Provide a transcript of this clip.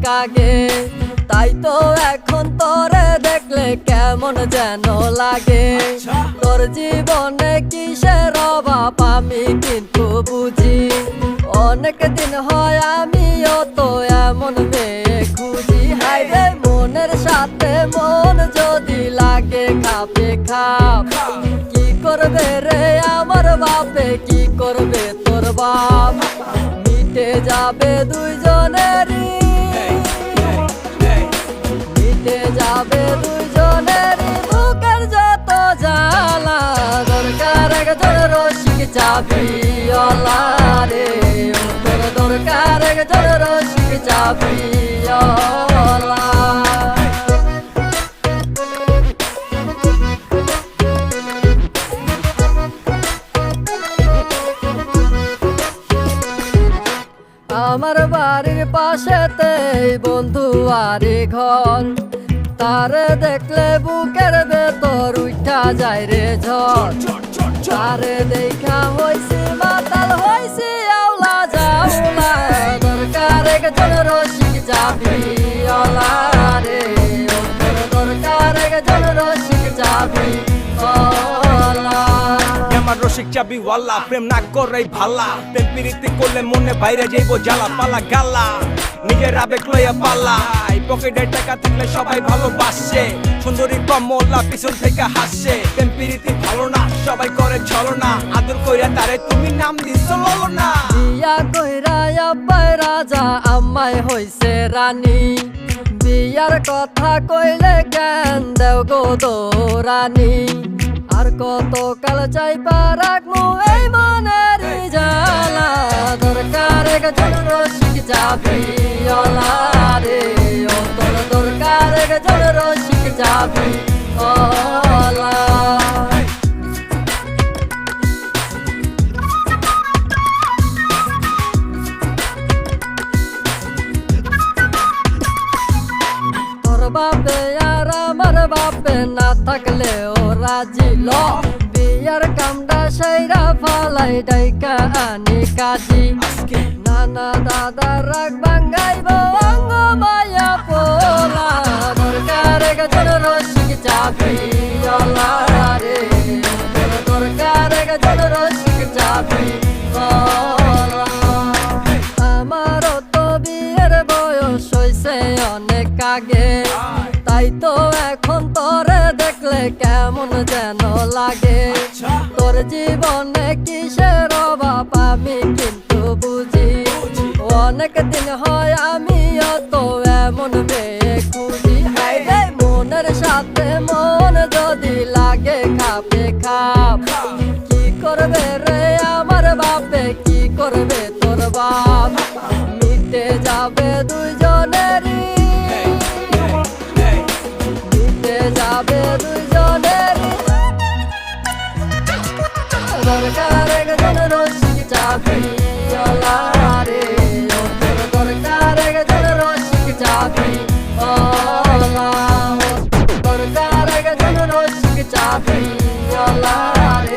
অনেক আগে। তাই তো এখন তোরে দেখলে কেমন যেন লাগে। তোর জীবনে কিসের অভাব আমি কিন্তু বুঝি। অনেক দিন হয় আমিও তো এমন মেয়ে খুঁজি। হায় রে মনের সাথে মন যদি লাগে খাপে খাপ, কি করবে রে আমার বাপে, কি করবে তোর বাপ? মিটে যাবে দুইজনেরই, মিটে যাবে দুইজনেরই বুকের যত জ্বালা। দরকার একজন রসিক চাবিওয়ালা রে, তোর দরকার একজন রসিক চাবিওয়ালা। আমার বাড়ির পাশেতে বন্ধু আরে ঘর, তারে দেখলে বুকের ভেতর উঠা যায় রে ঝড়। তারে দেখা হইছি মাতাল হইছি আওলা জাওলা। দরকার একজন রসিক চাবিওয়ালা রে, দরকার একজন রসিক চাবিওয়ালা। আমার রসিক চাবিওয়ালা প্রেম না করাই ভালা। প্রেম প্রীতি করলে মনে বাইরে যাইব জ্বালা পালা গালা। নিজের আবেগ লইয়া পালা, পকেটে টাকা থাকলে সবাই ভালোবাসে। সুন্দরী কমলা পিছন থেকে হাসে। প্রেম প্রীতি ভালো না, সবাই করে ছলনা। আদর কইরা তারে তুমি নাম দিছো ললনা। বিয়া কইরা আব্বাই রাজা আম্মাই হইছে রানী। বিয়ার কথা কইলে জ্ঞান দেও গো দৌরানি। আর কত কাল চাইবা রাখমু এই মনের জ্বালা। দরকার একজন রসিক চাবিওয়ালা রে, ও তোর দরকার একজন রসিক চাবিওয়ালা। তোর বাপে আর আমার বাপে না থাকলে ও রাজি ল। বিয়ার কামটা সাইরা ফালাই ডাইকা আনি কাজী। নানা দাদা রাগ ভাঙ্গাইব অঙ্গ মায়া পোলা। দরকার একজন রসিক চাবিওয়ালা রে, দরকার একজন রসিক চাবিওয়ালা। আমারও তো বিয়ের বয়স হইছে অনেক আগে। তাই তো এখন তোরে দেখলে কেমন যেন লাগে। তোর জীবনে কিসের অভাব আমি কিন্তু বুঝি। অনেক দিন হয় আমিও তো এমন মেয়ে খুঁজি। হায় রে মনের সাথে মন যদি লাগে খাপে খাপ, কি করবে রে আমার বাপে, কি করবে তোর বাপ? মিটে যাবে দুইজনেরই, মিটে যাবে দুইজনেরই। দরকার একজন রসিক চাবিওয়ালা রে, দরকার একজন রসিক চাবিওয়ালা। দরকার একজন রসিক চাবিওয়ালা রে।